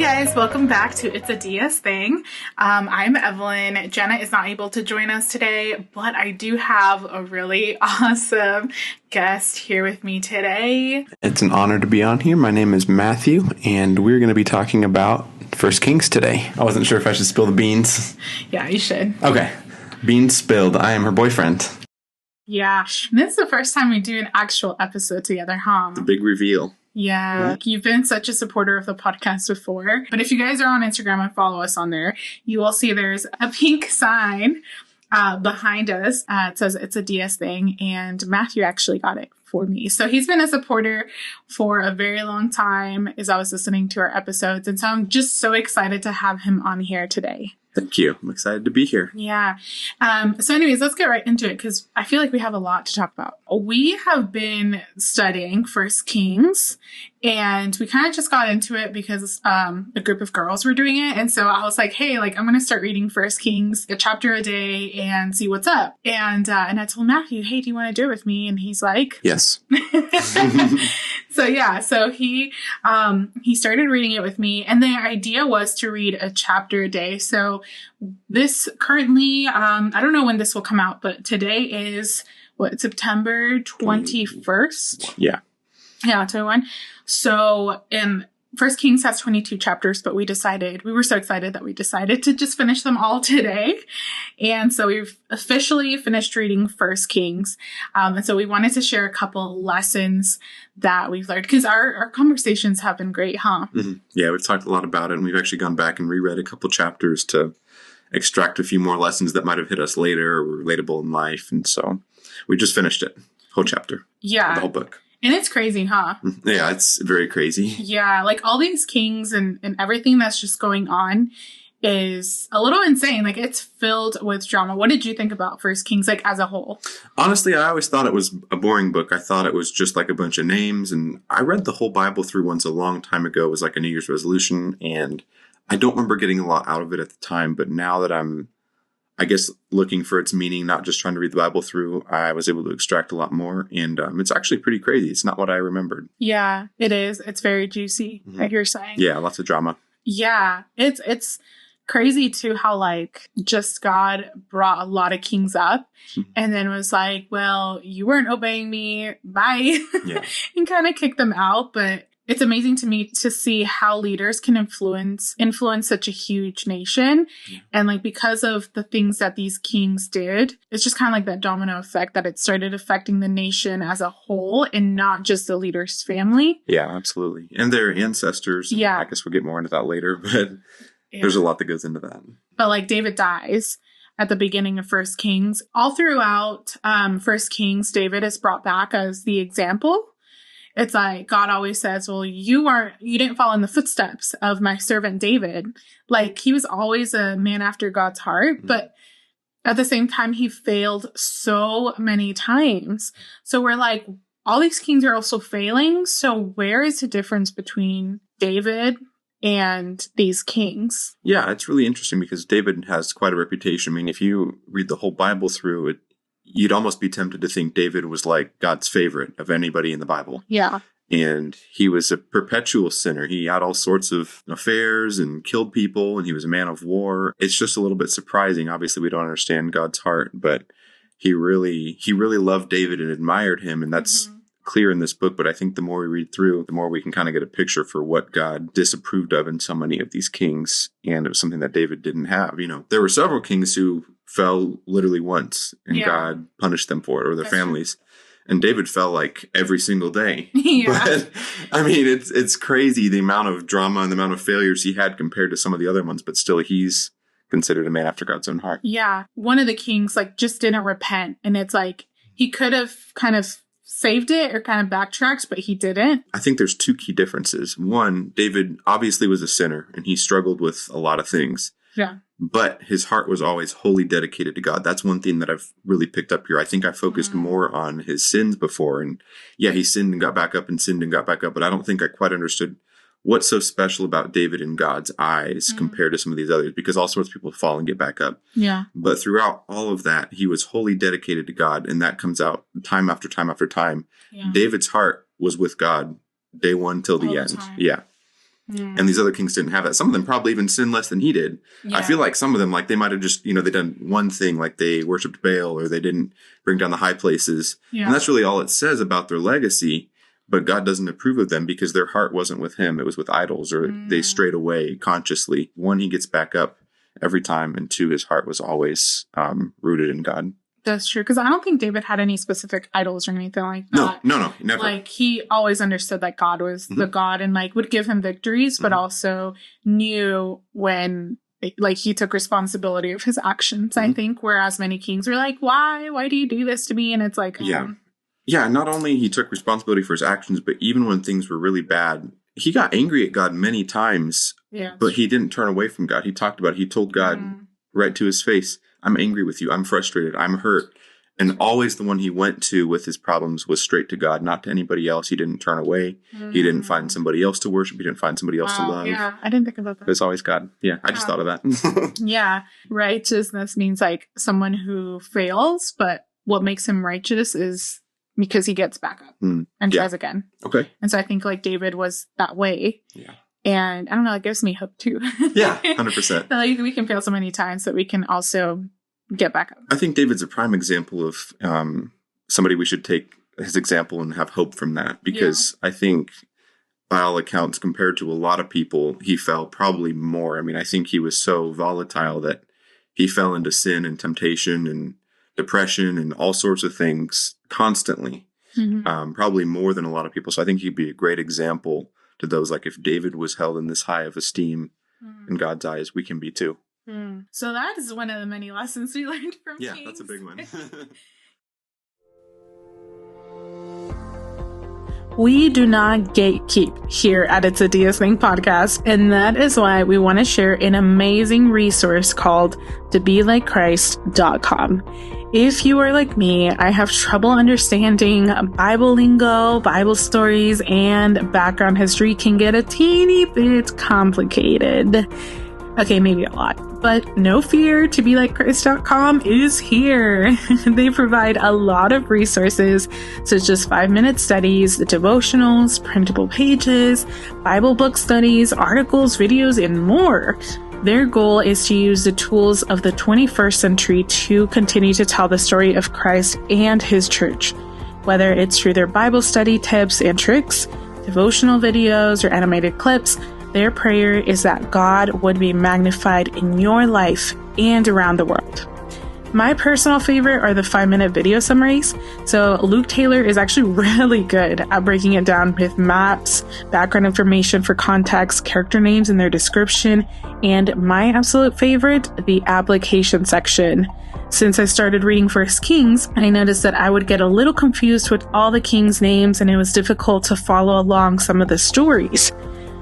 guys, welcome back to It's a DS Thing. I'm Evelyn. Jenna is not able to join us today, but I do have a really awesome guest here with me today. It's an honor to be on here. My name is Matthew, and we're going to be talking about First Kings today. I wasn't sure if I should spill the beans. Yeah, you should. Okay. Beans spilled. I am her boyfriend. Yeah. This is the first time we do an actual episode together, huh? The big reveal. Yeah, you've been such a supporter of the podcast before. But if you guys are on Instagram and follow us on there, you will see there's a pink sign behind us. It says It's a DS Thing, and Matthew actually got it for me. So he's been a supporter for a very long time as I was listening to our episodes. And so I'm just so excited to have him on here today. Thank you. I'm excited to be here. Yeah. So anyways, let's get right into it because I feel like we have a lot to talk about. We have been studying First Kings, and we kind of just got into it because a group of girls were doing it. And so I was like, hey, I'm going to start reading First Kings, a chapter a day, and see what's up. And I told Matthew, hey, do you want to do it with me? And he's like, yes. So he started reading it with me, and the idea was to read a chapter a day. So this currently, I don't know when this will come out, but today is September 21st? Yeah. Yeah, 21. So, First Kings has 22 chapters, but we were so excited that we decided to just finish them all today. And so we've officially finished reading First Kings. And so we wanted to share a couple lessons that we've learned because our conversations have been great, huh? Mm-hmm. Yeah, we've talked a lot about it, and we've actually gone back and reread a couple chapters to extract a few more lessons that might have hit us later or were relatable in life. And so we just finished it, whole chapter. Yeah. The whole book. And it's crazy, huh? Yeah, it's very crazy. Yeah, all these kings and everything that's just going on is a little insane. It's filled with drama. What did you think about First Kings, as a whole? Honestly, I always thought it was a boring book. I thought it was just a bunch of names. And I read the whole Bible through once a long time ago. It was a New Year's resolution. And I don't remember getting a lot out of it at the time. But now that I'm, looking for its meaning, not just trying to read the Bible through, I was able to extract a lot more. And it's actually pretty crazy. It's not what I remembered. Yeah, it is. It's very juicy, like you're saying. Yeah, lots of drama. Yeah, it's crazy too how just God brought a lot of kings up and then was like, well, you weren't obeying me, bye. Yeah. And kind of kicked them out. But it's amazing to me to see how leaders can influence such a huge nation. Yeah. And because of the things that these kings did, it's just kind of that domino effect that it started affecting the nation as a whole and not just the leader's family. Yeah, absolutely. And their ancestors. Yeah. I guess we'll get more into that later, but there's a lot that goes into that. But David dies at the beginning of First Kings. All throughout First Kings, David is brought back as the example. It's God always says, well, you didn't follow in the footsteps of my servant David. He was always a man after God's heart, but at the same time, he failed so many times. So we're all these kings are also failing. So where is the difference between David and these kings? Yeah, it's really interesting because David has quite a reputation. I mean, if you read the whole Bible through it, you'd almost be tempted to think David was God's favorite of anybody in the Bible. Yeah. And he was a perpetual sinner. He had all sorts of affairs and killed people, and he was a man of war. It's just a little bit surprising. Obviously, we don't understand God's heart, but he really loved David and admired him, and that's clear in this book. But I think the more we read through, the more we can kind of get a picture for what God disapproved of in so many of these kings, and it was something that David didn't have. There were several kings who fell literally once, and God punished them for it, or their families. True. And David fell every single day. Yeah. But I mean, it's crazy the amount of drama and the amount of failures he had compared to some of the other ones, but still he's considered a man after God's own heart. Yeah. One of the kings just didn't repent, and it's he could have kind of saved it or kind of backtracked, but he didn't. I think there's two key differences. One, David obviously was a sinner, and he struggled with a lot of things. Yeah. But his heart was always wholly dedicated to God. That's one thing that I've really picked up here. I think I focused more on his sins before. And yeah, he sinned and got back up and sinned and got back up. But I don't think I quite understood what's so special about David in God's eyes compared to some of these others, because all sorts of people fall and get back up. Yeah. But throughout all of that, he was wholly dedicated to God. And that comes out time after time after time. Yeah. David's heart was with God day one till the end. Yeah. And these other kings didn't have that. Some of them probably even sinned less than he did. Yeah. I feel like some of them, like they might have just, they done one thing, like they worshipped Baal or they didn't bring down the high places. Yeah. And that's really all it says about their legacy. But God doesn't approve of them because their heart wasn't with him. It was with idols, or they strayed away consciously. One, he gets back up every time. And two, his heart was always rooted in God. That's true. Because I don't think David had any specific idols or anything like that. No, never. Like, he always understood that God was the God and, like, would give him victories, but also knew when, like, he took responsibility of his actions, I think. Whereas many kings were like, why? Why do you do this to me? And it's like, Yeah, not only he took responsibility for his actions, but even when things were really bad, he got angry at God many times, but he didn't turn away from God. He talked about it. He told God right to his face, I'm angry with you. I'm frustrated. I'm hurt. And always the one he went to with his problems was straight to God, not to anybody else. He didn't turn away. He didn't find somebody else to worship. He didn't find somebody else to love. Yeah, I didn't think about that. It was always God. Yeah, I just thought of that. Yeah, righteousness means like someone who fails, but what makes him righteous is because he gets back up and tries again. Okay. And so I think like David was that way. Yeah. And I don't know, it gives me hope too. Yeah, 100%. Like we can fail so many times that we can also get back up. I think David's a prime example of somebody we should take his example and have hope from that, because I think by all accounts, compared to a lot of people, he fell probably more. I mean, I think he was so volatile that he fell into sin and temptation and depression and all sorts of things constantly, probably more than a lot of people. So I think he'd be a great example to those. Like if David was held in this high of esteem in God's eyes, we can be too. So that is one of the many lessons we learned from Kings. Kings. That's a big one. We do not gatekeep here at It's a DS Thing podcast, and that is why we want to share an amazing resource called tobelikechrist.com. If you are like me, I have trouble understanding Bible lingo, Bible stories, and background history can get a teeny bit complicated. Okay, maybe a lot. But no fear, tobelikechrist.com is here. They provide a lot of resources, such as 5-minute studies, devotionals, printable pages, Bible book studies, articles, videos, and more. Their goal is to use the tools of the 21st century to continue to tell the story of Christ and his church, whether it's through their Bible study tips and tricks, devotional videos, or animated clips. Their prayer is that God would be magnified in your life and around the world. My personal favorite are the 5-minute video summaries. So Luke Taylor is actually really good at breaking it down with maps, background information for context, character names and their description, and my absolute favorite, the application section. Since I started reading First Kings, I noticed that I would get a little confused with all the kings' names, and it was difficult to follow along some of the stories.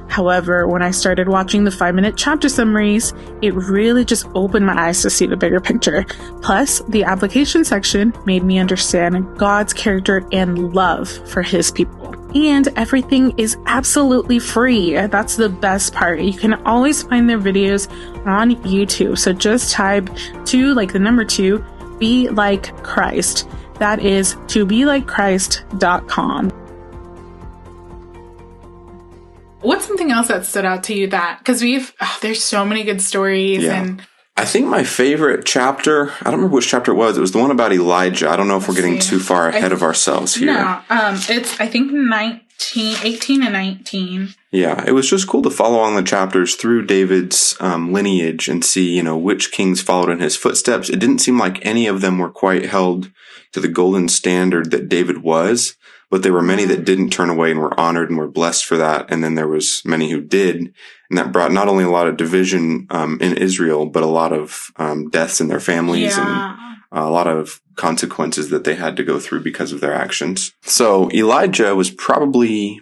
However, when I started watching the 5-minute chapter summaries, it really just opened my eyes to see the bigger picture. Plus, the application section made me understand God's character and love for his people. And everything is absolutely free. That's the best part. You can always find their videos on YouTube. So just type 2, like the number 2, Be Like Christ. That is tobelikechrist.com. What's something else that stood out to you that, because there's so many good stories and I think my favorite chapter, I don't remember which chapter it was the one about Elijah. I don't know if we're getting too far ahead of ourselves here. No, it's I think 18 and 19. Yeah, it was just cool to follow on the chapters through David's lineage and see, which kings followed in his footsteps. It didn't seem like any of them were quite held to the golden standard that David was. But there were many that didn't turn away and were honored and were blessed for that. And then there was many who did. And that brought not only a lot of division in Israel, but a lot of deaths in their families and a lot of consequences that they had to go through because of their actions. So Elijah was probably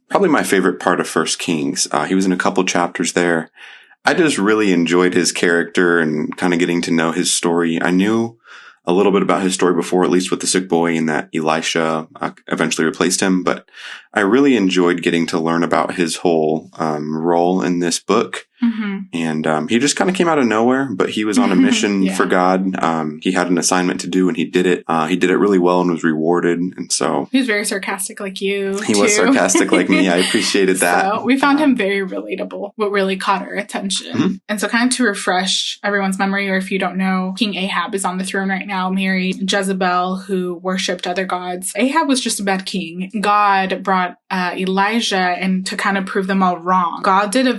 my favorite part of First Kings. He was in a couple chapters there. I just really enjoyed his character and kind of getting to know his story. I knew a little bit about his story before, at least with the sick boy, and that Elisha eventually replaced him. But I really enjoyed getting to learn about his whole role in this book. And he just kind of came out of nowhere, but he was on a mission for God. He had an assignment to do, and he did it. He did it really well and was rewarded. And so he was very sarcastic like you. He was sarcastic like me. I appreciated that. So we found him very relatable, what really caught our attention. And so kind of to refresh everyone's memory, or if you don't know, King Ahab is on the throne right now, married Jezebel, who worshipped other gods. Ahab was just a bad king. God brought Elijah and to kind of prove them all wrong. God did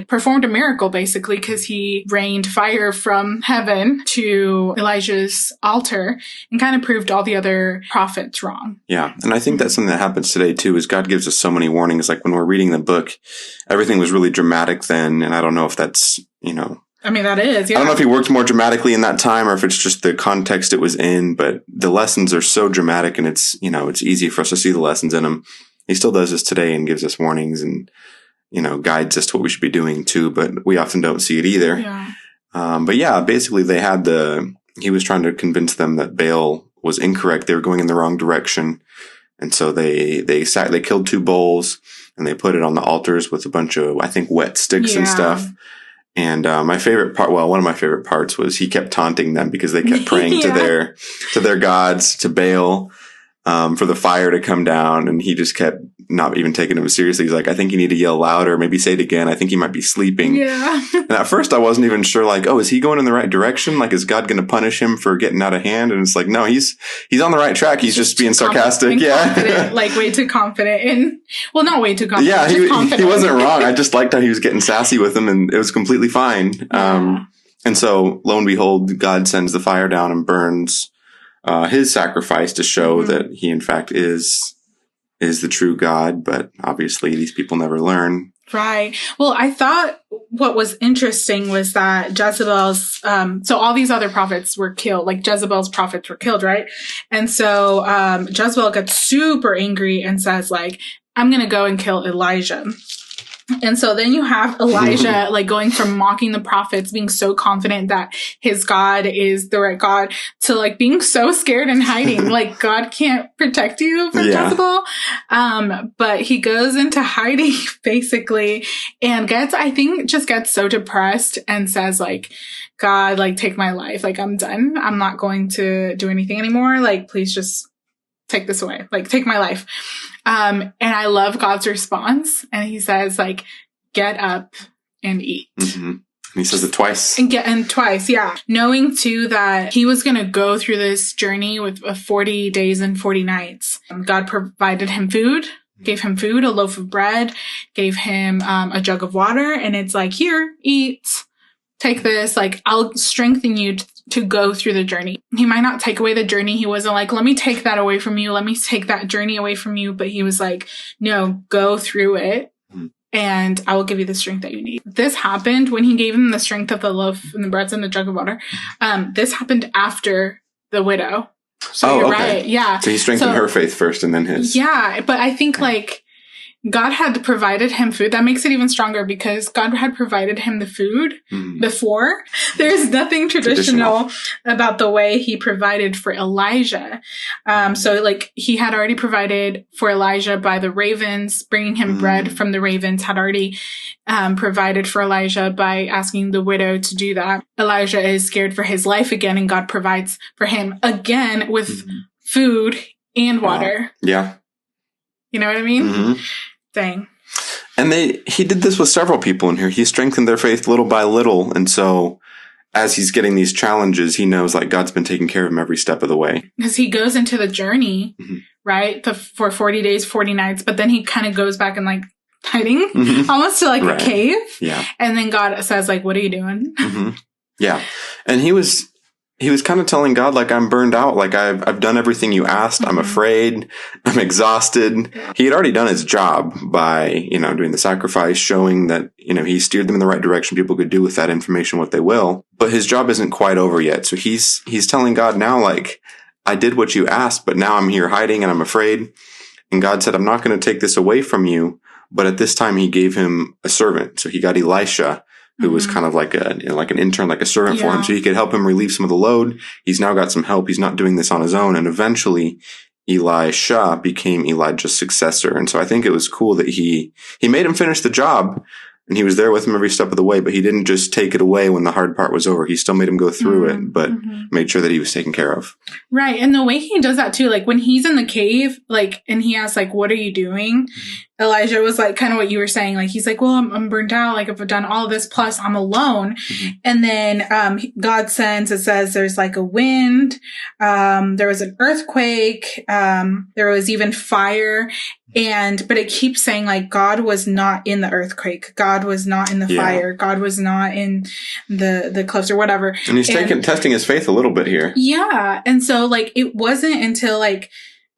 performed a miracle basically, because he rained fire from heaven to Elijah's altar and kind of proved all the other prophets wrong. Yeah. And I think that's something that happens today too, is God gives us so many warnings. Like when we're reading the book, everything was really dramatic then. And I don't know if that's, I mean, that is, yeah. I don't know if he worked more dramatically in that time or if it's just the context it was in, but the lessons are so dramatic, and it's easy for us to see the lessons in them. He still does this today and gives us warnings and, guides us to what we should be doing too, but we often don't see it either. Yeah. But yeah, basically he was trying to convince them that Baal was incorrect. They were going in the wrong direction. And so they killed 2 bulls and they put it on the altars with a bunch of, I think, wet sticks and stuff. And one of my favorite parts was he kept taunting them because they kept praying to their gods, to Baal, for the fire to come down. And he just kept not even taking them seriously. He's like, I think you need to yell louder, maybe say it again. I think he might be sleeping. Yeah. And at first I wasn't even sure, like, oh, is he going in the right direction? Like, is God going to punish him for getting out of hand? And it's like, no, he's on the right track. He's just being sarcastic. Yeah. Like way too confident not way too confident. Yeah. He wasn't wrong. I just liked how he was getting sassy with him, and it was completely fine. Yeah. And so lo and behold, God sends the fire down and burns his sacrifice to show that he in fact is the true God. But obviously these people never learn. Right. Well, I thought what was interesting was that Jezebel's, so all these other prophets were killed, like Jezebel's prophets were killed, right? And so Jezebel gets super angry and says, like, I'm going to go and kill Elijah. And so then you have Elijah like going from mocking the prophets, being so confident that his God is the right God, to like being so scared and hiding. Like God can't protect you from Jezebel. But he goes into hiding basically and gets so depressed and says like, God, like take my life. Like I'm done. I'm not going to do anything anymore. Like please just take this away. Like take my life. And I love God's response. And he says, like, get up and eat. Mm-hmm. And he says it twice. And twice, yeah. Knowing, too, that he was going to go through this journey with 40 days and 40 nights. God provided him food, gave him food, a loaf of bread, gave him a jug of water. And it's like, here, eat. Take this. Like, I'll strengthen you to go through the journey. He might not take away the journey. He wasn't like, let me take that away from you. Let me take that journey away from you. But he was like, no, go through it and I will give you the strength that you need. This happened when he gave him the strength of the loaf and the breads and the jug of water. This happened after the widow. So you're right. Yeah. So he strengthened her faith first and then his. Yeah. But I think like God had provided him food. That makes it even stronger because God had provided him the food before. There's nothing traditional about the way he provided for Elijah. So like he had already provided for Elijah by the ravens, bringing him bread from the ravens, had already provided for Elijah by asking the widow to do that. Elijah is scared for his life again, and God provides for him again with food and water. Yeah. You know what I mean? Mm-hmm. Dang. And he did this with several people in here. He strengthened their faith little by little. And so as he's getting these challenges, he knows like God's been taking care of him every step of the way. Because he goes into the journey, right? For 40 days, 40 nights, but then he kind of goes back and like hiding almost to like a cave. Yeah. And then God says like, what are you doing? Yeah. And he was kind of telling God, like, I'm burned out. Like, I've done everything you asked. I'm afraid. I'm exhausted. He had already done his job by, doing the sacrifice, showing that, he steered them in the right direction. People could do with that information what they will. But his job isn't quite over yet. So he's telling God now, like, I did what you asked, but now I'm here hiding and I'm afraid. And God said, I'm not going to take this away from you. But at this time, he gave him a servant. So he got Elisha, who was kind of like an intern, like a servant for him, so he could help him relieve some of the load. He's now got some help. He's not doing this on his own. And eventually Elisha became Elijah's successor. And so I think it was cool that he made him finish the job, And he was there with him every step of the way, but he didn't just take it away when the hard part was over. He still made him go through it, but made sure that he was taken care of. Right. And the way he does that too, like when he's in the cave, like, and he asks, like, what are you doing? Elijah was like, kind of what you were saying. Like, he's like, well, I'm burnt out. Like, I've done all this, plus I'm alone. And then, God sends, it says there's like a wind. There was an earthquake. There was even fire. But it keeps saying like God was not in the earthquake. God was not in the fire. God was not in the cliffs or whatever. And he's testing his faith a little bit here. Yeah. And so like, it wasn't until like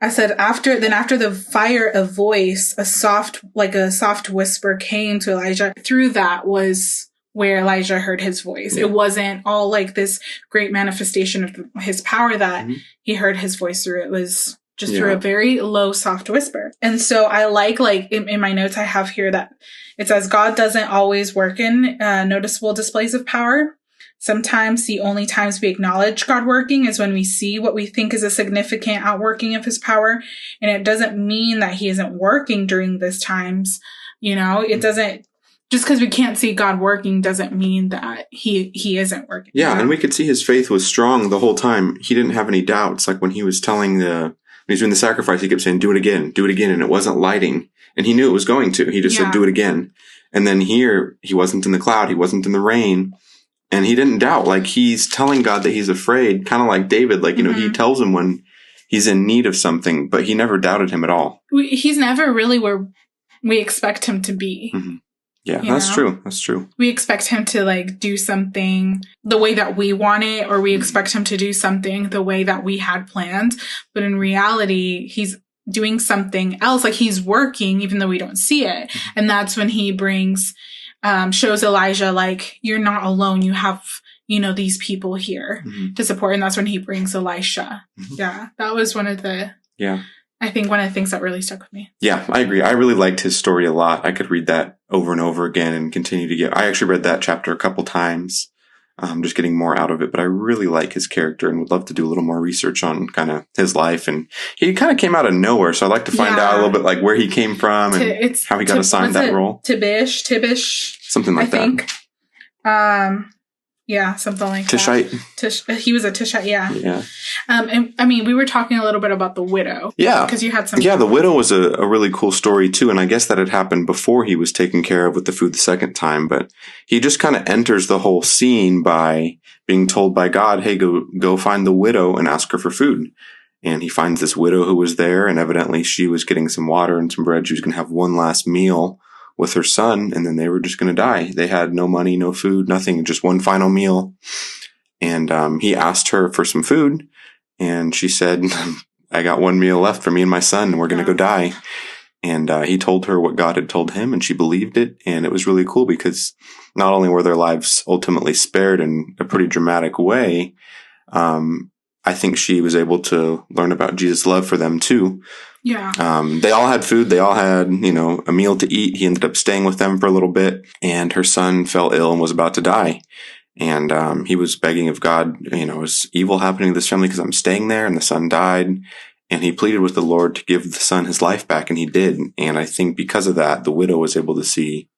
I said, after the fire, a voice, a soft whisper came to Elijah. Through that was where Elijah heard his voice. It wasn't all like this great manifestation of his power that he heard his voice through. It was just through a very low, soft whisper. And so I like in my notes, I have here that it says, God doesn't always work in noticeable displays of power. Sometimes the only times we acknowledge God working is when we see what we think is a significant outworking of his power. And it doesn't mean that he isn't working during these times. You know, it doesn't, just because we can't see God working doesn't mean that he isn't working. Yeah. And we could see his faith was strong the whole time. He didn't have any doubts. Like when he was when he was doing the sacrifice, he kept saying, do it again. And it wasn't lighting. And he knew it was going to. He just said, do it again. And then here, he wasn't in the cloud. He wasn't in the rain. And he didn't doubt. Like he's telling God that he's afraid, kind of like David. Like, you know, he tells him when he's in need of something, but he never doubted him at all. He's never really where we expect him to be. Yeah, that's true. That's true. We expect him to like do something the way that we want it, or we expect him to do something the way that we had planned. But in reality, he's doing something else. Like he's working, even though we don't see it. And that's when he shows Elijah, like, you're not alone. You have, you know, these people here to support. And that's when he brings Elisha. Yeah. That was one of the things that really stuck with me. Yeah, I agree. I really liked his story a lot. I could read that over and over again and continue to I actually read that chapter a couple times, just getting more out of it. But I really like his character and would love to do a little more research on kind of his life. And he kind of came out of nowhere. So I'd like to find out a little bit like where he came from and how he got assigned that role. Tibish. Something like that. Yeah, something like Tishite. He was a Tishite, yeah. Yeah. And I mean, we were talking a little bit about the widow. Yeah. Because you had some. Yeah, the widow was a really cool story too. And I guess that had happened before he was taken care of with the food the second time. But he just kind of enters the whole scene by being told by God, hey, go find the widow and ask her for food. And he finds this widow who was there, and evidently she was getting some water and some bread. She was going to have one last meal with her son, and then they were just going to die. They had no money, no food, nothing, just one final meal. And he asked her for some food, and she said, I got one meal left for me and my son, and we're going to go die. And he told her what God had told him, and she believed it. And it was really cool because not only were their lives ultimately spared in a pretty dramatic way, I think she was able to learn about Jesus' love for them too. Yeah. They all had food. They all had, you know, a meal to eat. He ended up staying with them for a little bit, and her son fell ill and was about to die. And he was begging of God, you know, is evil happening to this family because I'm staying there? And the son died. And he pleaded with the Lord to give the son his life back, and he did. And I think because of that, the widow was able to see,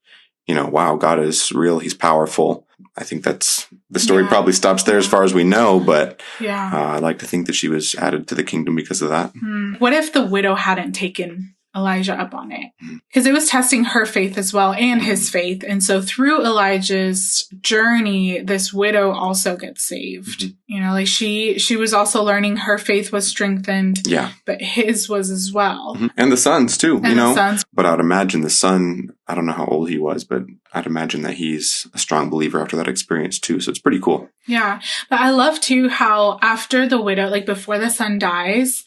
you know, wow, God is real. He's powerful. I think that's the story probably stops there as far as we know, but I'd like to think that she was added to the kingdom because of that. What if the widow hadn't taken Elijah up on it? Because it was testing her faith as well and his faith. And so through Elijah's journey, this widow also gets saved. You know, like she was also learning her faith was strengthened. Yeah. But his was as well. And the son's too, and you know. Sons. But I'd imagine the son, I don't know how old he was, but I'd imagine that he's a strong believer after that experience too. So it's pretty cool. Yeah. But I love too how after the widow, like before the son dies,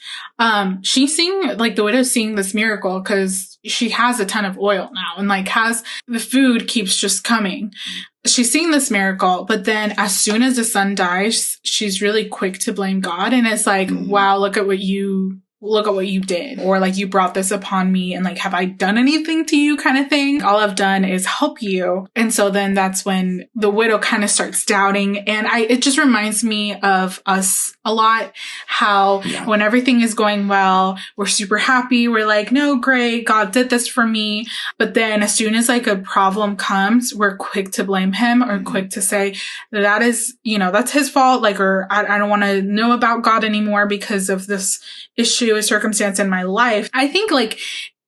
she's seeing, like the widow's seeing this miracle because she has a ton of oil now and like has the food keeps just coming. She's seeing this miracle, but then as soon as the son dies, she's really quick to blame God. And it's like, wow, look at what you look at what you did, or like, you brought this upon me, and like, have I done anything to you, kind of thing. All I've done is help you. And so then that's when the widow kind of starts doubting. And it just reminds me of us a lot, how when everything is going well, we're super happy. We're like, no, great, God did this for me. But then as soon as like a problem comes, we're quick to blame him, or quick to say that is, that's his fault. Like, or I don't want to know about God anymore because of this issue, a circumstance in my life. I think like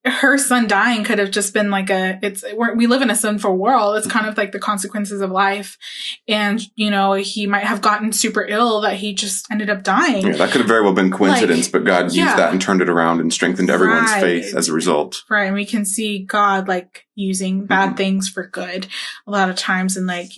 her son dying could have just been like we live in a sinful world. It's kind of like the consequences of life. And, he might have gotten super ill that he just ended up dying. Yeah, that could have very well been coincidence, but God used that and turned it around and strengthened everyone's faith as a result. Right. And we can see God like using bad things for good a lot of times. And like,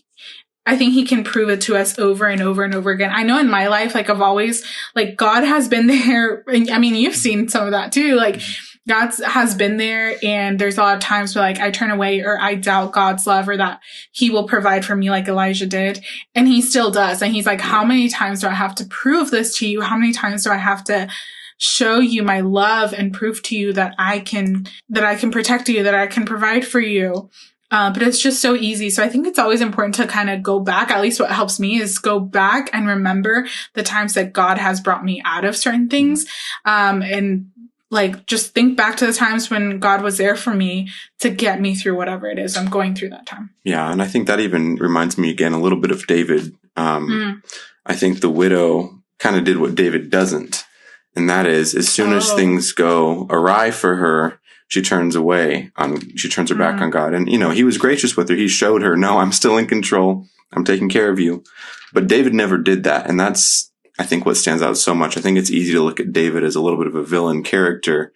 I think he can prove it to us over and over and over again. I know in my life, like, I've always, like, God has been there. I mean, you've seen some of that too. Like, God has been there, and there's a lot of times where like I turn away or I doubt God's love, or that he will provide for me like Elijah did. And he still does. And he's like, how many times do I have to prove this to you? How many times do I have to show you my love and prove to you that I can protect you, that I can provide for you? But it's just so easy. So I think it's always important to kind of go back. At least what helps me is go back and remember the times that God has brought me out of certain things. And like, just think back to the times when God was there for me to get me through whatever it is I'm going through that time. Yeah. And I think that even reminds me again a little bit of David. I think the widow kind of did what David doesn't. And that is, as soon as things go awry for her, she turns away she turns her back on God. And, he was gracious with her. He showed her, no, I'm still in control. I'm taking care of you. But David never did that. And that's, I think, what stands out so much. I think it's easy to look at David as a little bit of a villain character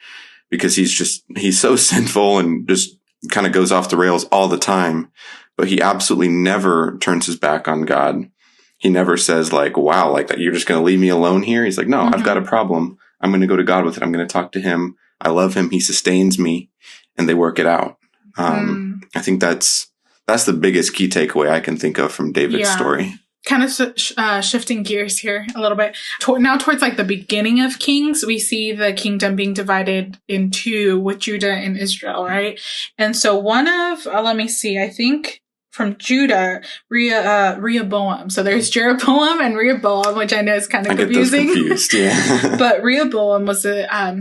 because he's so sinful and just kind of goes off the rails all the time. But he absolutely never turns his back on God. He never says like, wow, like that, you're just going to leave me alone here. He's like, no, I've got a problem. I'm going to go to God with it. I'm going to talk to him. I love him. He sustains me, and they work it out. I think that's the biggest key takeaway I can think of from David's story. Kind of shifting gears here a little bit. Now towards like the beginning of Kings, we see the kingdom being divided in two with Judah and Israel, right? And so one of, let me see, I think from Judah, Rehoboam. So there's Jeroboam and Rehoboam, which I know is kind of confusing. I get those confused, yeah. But Rehoboam was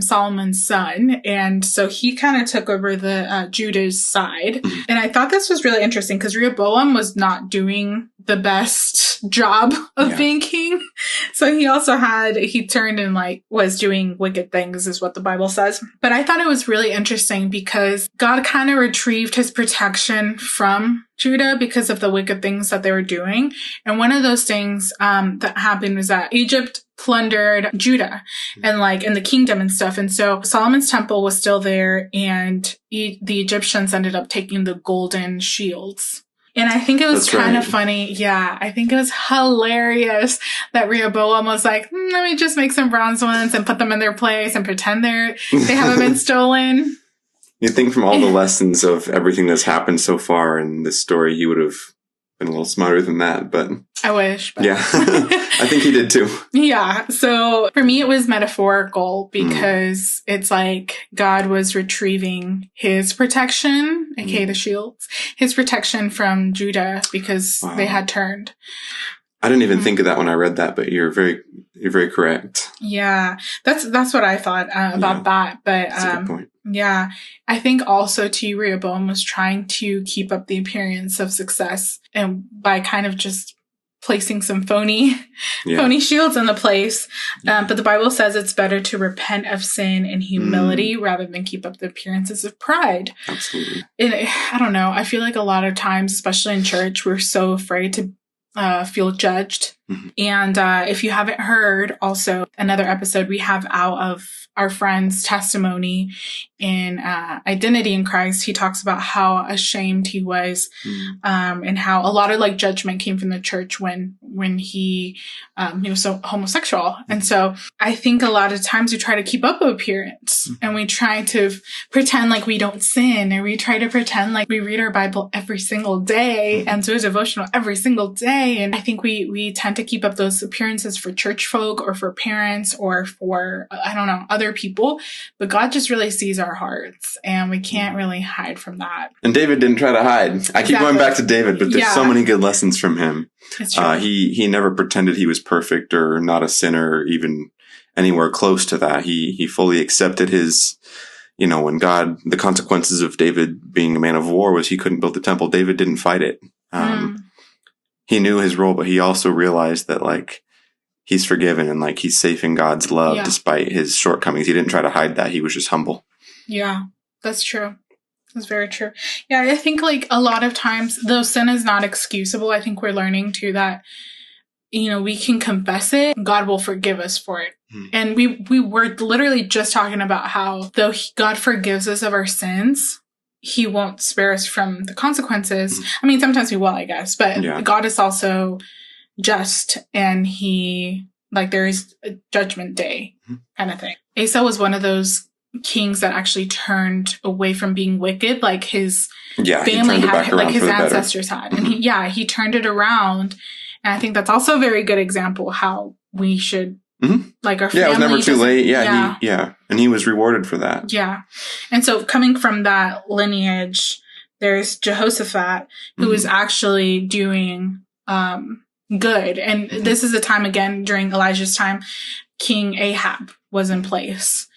Solomon's son, and so he kind of took over the Judah's side. And I thought this was really interesting because Rehoboam was not doing the best job of being king. So he turned and like was doing wicked things, is what the Bible says. But I thought it was really interesting because God kind of retrieved his protection from Judah because of the wicked things that they were doing. And one of those things that happened was that Egypt plundered Judah and like in the kingdom and stuff. And so Solomon's temple was still there, and the Egyptians ended up taking the golden shields. And I think it was kind of funny. Yeah, I think it was hilarious that Rehoboam was like, let me just make some bronze ones and put them in their place and pretend they haven't been stolen. You'd think from all the lessons of everything that's happened so far in this story, he would have been a little smarter than that, but I wish. But. Yeah, I think he did too. Yeah. So for me, it was metaphorical because it's like God was retrieving his protection, aka the shields, his protection from Judah because they had turned. I didn't even think of that when I read that, but you're very correct. Yeah, that's what I thought about that. But that's a good point. Yeah, I think also too, Rehoboam was trying to keep up the appearance of success, and by kind of just placing some phony shields in the place. But the Bible says it's better to repent of sin in humility rather than keep up the appearances of pride. Absolutely. And I don't know. I feel like a lot of times, especially in church, we're so afraid to feel judged. And if you haven't heard also another episode we have out of our friend's testimony in Identity in Christ, he talks about how ashamed he was and how a lot of like judgment came from the church when he was so homosexual. And so I think a lot of times we try to keep up appearance and we try to pretend like we don't sin, or we try to pretend like we read our Bible every single day and do a devotional every single day. And I think we tend to keep up those appearances for church folk or for parents or for, I don't know, other people. But God just really sees our hearts, and we can't really hide from that. And David didn't try to hide. I keep going back to David, but there's so many good lessons from him. It's true. He never pretended he was perfect or not a sinner, or even anywhere close to that. He fully accepted his, when God, the consequences of David being a man of war was he couldn't build the temple. David didn't fight it. He knew his role, but he also realized that he's forgiven and he's safe in God's love despite his shortcomings. He didn't try to hide that. He was just humble. Yeah, that's true. That's very true. Yeah, I think a lot of times, though sin is not excusable, I think we're learning too that, we can confess it. God will forgive us for it. And we were literally just talking about how though God forgives us of our sins, he won't spare us from the consequences. I mean, sometimes he will, I guess, but God is also just, and there is a judgment day kind of thing. Asa was one of those kings that actually turned away from being wicked, like his family had, like his ancestors had. And he turned it around. And I think that's also a very good example how we should, our family. Yeah, it was never too late. And he was rewarded for that. Yeah. And so coming from that lineage, there's Jehoshaphat, who is actually doing good. And this is a time, again, during Elijah's time, King Ahab was in place.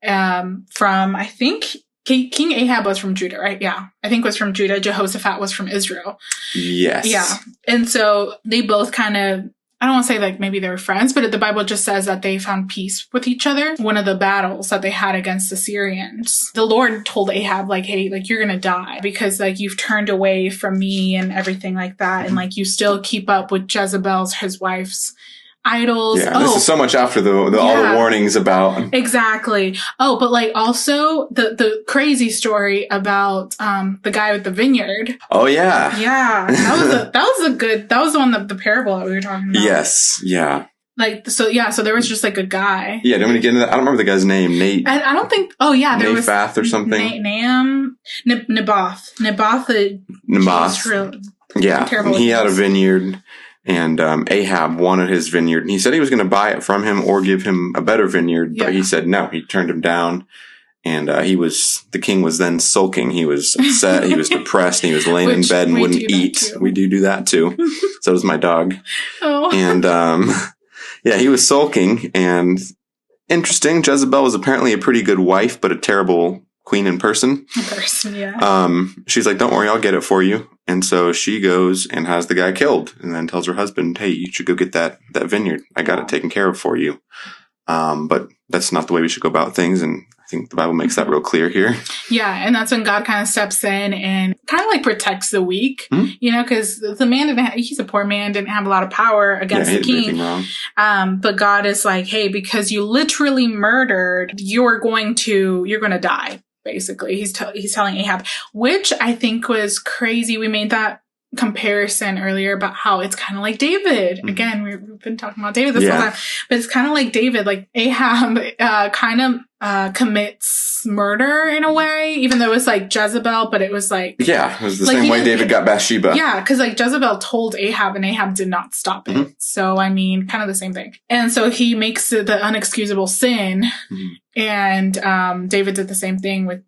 I think King Ahab was from Judah, right? Yeah. I think was from Judah. Jehoshaphat was from Israel. Yes. Yeah. And so they both kind of, I don't want to say maybe they were friends, but the Bible just says that they found peace with each other. One of the battles that they had against the Syrians, the Lord told Ahab, hey, you're going to die because you've turned away from me and everything like that. And you still keep up with Jezebel's, his wife's idols. Yeah, this is so much after all the warnings about. Exactly. Oh, but also the crazy story about the guy with the vineyard. Oh yeah. Yeah. That was the one, the parable that we were talking about. Yes. Yeah. So there was just a guy. Yeah, do you want me to get into that? I don't remember the guy's name. Nate. I don't think, there was. Naboth or something. Naboth. Naboth. Yeah. He had a vineyard. And Ahab wanted his vineyard. And he said he was going to buy it from him or give him a better vineyard. But he said no. He turned him down. And the king was then sulking. He was upset. He was depressed. And he was laying in bed and wouldn't eat. We do that too. So does my dog. Oh. And he was sulking. And interesting, Jezebel was apparently a pretty good wife, but a terrible queen in person. She's like, don't worry, I'll get it for you. And so she goes and has the guy killed and then tells her husband, hey, you should go get that vineyard. I got it taken care of for you. But that's not the way we should go about things. And I think the Bible makes that real clear here. Yeah. And that's when God kind of steps in and kind of protects the weak, because the man he's a poor man, didn't have a lot of power against the king. But God is hey, because you literally murdered, you're going to die. Basically, he's telling Ahab, which I think was crazy. We made that comparison earlier about how it's kind of like David. Again, we've been talking about David this whole time, but it's kind of like David. Ahab kind of commits murder in a way, even though it was Jezebel, but it was it was the same way David got Bathsheba. Yeah, because Jezebel told Ahab and Ahab did not stop it. So I mean, kind of the same thing. And so he makes the unexcusable sin, and David did the same thing with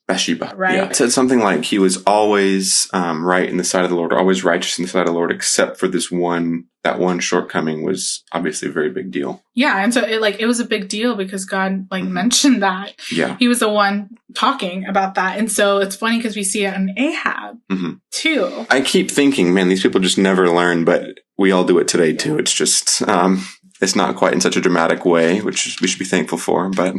Bathsheba. Right. Yeah. It said something like he was always right in the sight of the Lord, always righteous in the sight of the Lord, except for that one shortcoming was obviously a very big deal. Yeah. And so it was a big deal because God mentioned that. Yeah. He was the one talking about that. And so it's funny because we see it in Ahab too. I keep thinking, man, these people just never learn, but we all do it today too. It's just, it's not quite in such a dramatic way, which we should be thankful for, but.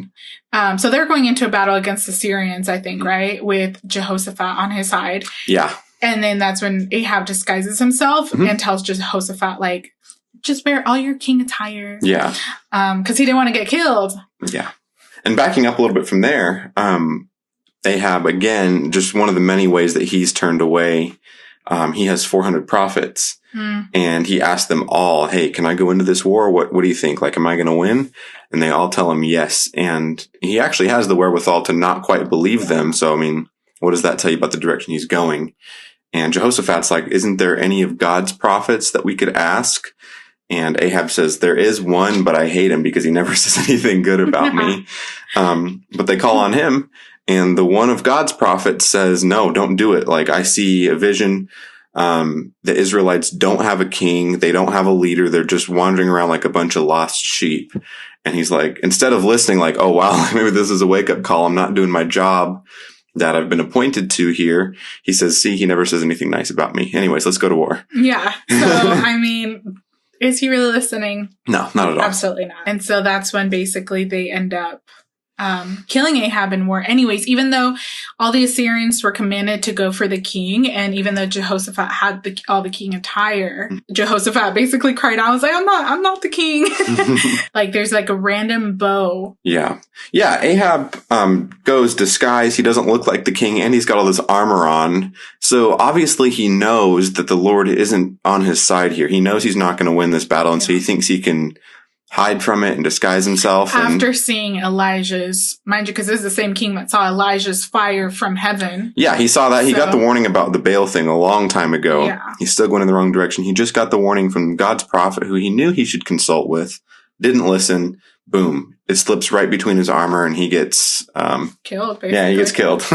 So they're going into a battle against the Syrians, I think, right? With Jehoshaphat on his side. Yeah. And then that's when Ahab disguises himself and tells Jehoshaphat, just wear all your king attire. Yeah. Because he didn't want to get killed. Yeah. And backing up a little bit from there, Ahab, again, just one of the many ways that he's turned away. He has 400 prophets. And he asked them all, hey, can I go into this war? What do you think? Am I going to win? And they all tell him yes. And he actually has the wherewithal to not quite believe them. So, I mean, what does that tell you about the direction he's going? And Jehoshaphat's isn't there any of God's prophets that we could ask? And Ahab says, there is one, but I hate him because he never says anything good about me. But they call on him. And the one of God's prophets says, no, don't do it. Like, I see a vision. The Israelites don't have a king. They don't have a leader. They're just wandering around like a bunch of lost sheep. And he's like, instead of listening like, oh, wow, maybe this is a wake up call. I'm not doing my job that I've been appointed to here. He says, see, he never says anything nice about me. Anyways, let's go to war. Yeah. So, I mean, is he really listening? No, not at all. Absolutely not. And so that's when basically they end up killing Ahab in war. Anyways, even though all the Assyrians were commanded to go for the king, and even though Jehoshaphat had all the king attire, Jehoshaphat basically cried out, I was like, I'm not the king. Like, there's like a random bow. Yeah. Yeah. Ahab goes disguised. He doesn't look like the king, and he's got all this armor on. So obviously he knows that the Lord isn't on his side here. He knows he's not going to win this battle, and so he thinks he can hide from it and disguise himself. After seeing Elijah's, mind you, because this is the same king that saw Elijah's fire from heaven. Yeah, he saw that. He got the warning about the Baal thing a long time ago. Yeah. He's still going in the wrong direction. He just got the warning from God's prophet, who he knew he should consult with, didn't listen. Boom. It slips right between his armor, and he gets killed, basically. Yeah, he gets killed.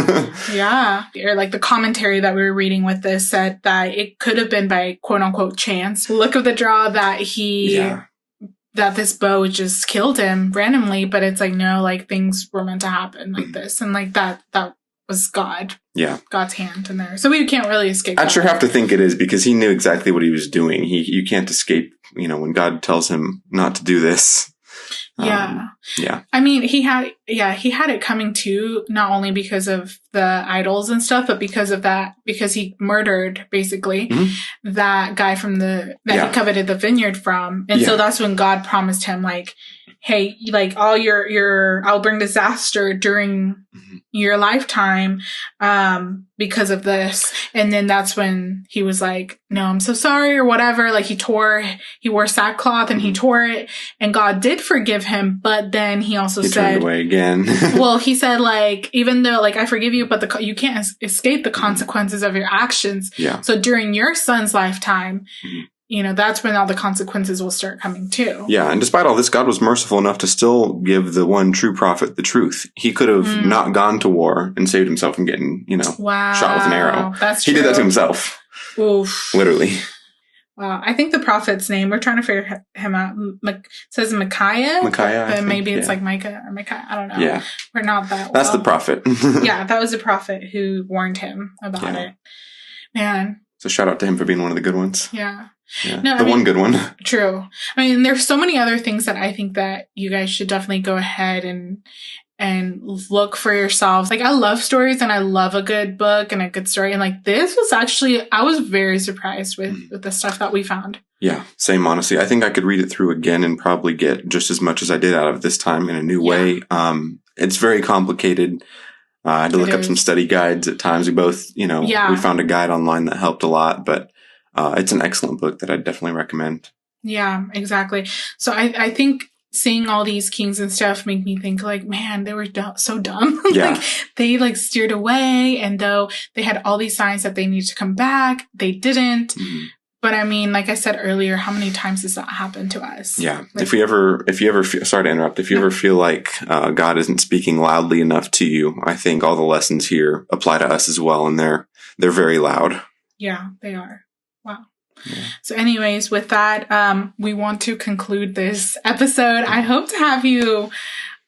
Yeah. Or like the commentary that we were reading with this said that it could have been by quote unquote chance. Look of the draw that that this bow just killed him randomly, but it's like, no, like things were meant to happen like this. And like that was God. Yeah. God's hand in there. So we can't really escape I'd sure have to think it is, because he knew exactly what he was doing. You can't escape, when God tells him not to do this. Yeah. Yeah. I mean, he had it coming too, not only because of the idols and stuff, but because he murdered basically that guy from he coveted the vineyard from. And so that's when God promised him, like, hey, like all I'll bring disaster during your lifetime, because of this. And then that's when he was like, no, I'm so sorry, or whatever. Like he wore sackcloth and he tore it, and God did forgive him. But then he also said, turned away again. well, he said, like, even though, like, I forgive you, but you can't escape the consequences of your actions. Yeah. So during your son's lifetime, that's when all the consequences will start coming too. Yeah, and despite all this, God was merciful enough to still give the one true prophet the truth. He could have not gone to war and saved himself from getting, shot with an arrow. That's true. He did that to himself. Oof. Literally. Wow. I think the prophet's name, we're trying to figure him out. It says Micaiah. But maybe it's like Micah or Micaiah. I don't know. Yeah. We're not that That's the prophet. Yeah, that was the prophet who warned him about it. Man. So shout out to him for being one of the good ones. Yeah. Yeah. No, one good one. True. I mean, there's so many other things that I think that you guys should definitely go ahead and look for yourselves. Like, I love stories and I love a good book and a good story. And like, this was actually, I was very surprised with the stuff that we found. Yeah. Same, honestly. I think I could read it through again and probably get just as much as I did out of it this time in a new way. It's very complicated. I had to look up some study guides at times. We both, we found a guide online that helped a lot, but it's an excellent book that I'd definitely recommend. Yeah, exactly. So I think seeing all these kings and stuff make me think like, man, they were so dumb. Yeah. Like they like steered away, and though they had all these signs that they need to come back, they didn't. Mm-hmm. But I mean, like I said earlier, how many times has that happened to us? Yeah. Like, if you ever feel, sorry to interrupt, if you ever feel like God isn't speaking loudly enough to you, I think all the lessons here apply to us as well. And they're very loud. Yeah, they are. Wow. Yeah. So anyways, with that, we want to conclude this episode. I hope to have you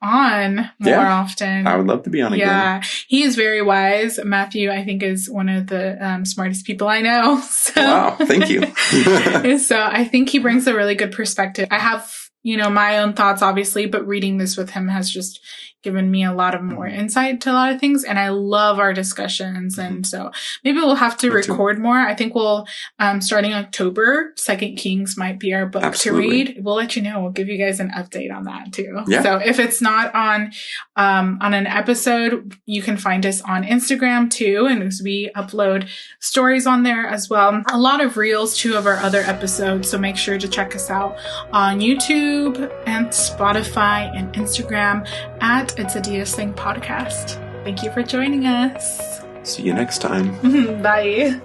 on more often. I would love to be on again. Yeah, he is very wise. Matthew, I think, is one of the smartest people I know. So. Wow, thank you. So I think he brings a really good perspective. I have, my own thoughts, obviously, but reading this with him has just given me a lot of more insight to a lot of things. And I love our discussions. And so maybe we'll have to record more. I think we'll, starting October, 2 Kings might be our book to read. We'll let you know. We'll give you guys an update on that too. Yeah. So if it's not on an episode, you can find us on Instagram too. And we upload stories on there as well. A lot of reels too of our other episodes. So make sure to check us out on YouTube and Spotify and Instagram at It's a DS Thing podcast. Thank you for joining us. See you next time. Bye.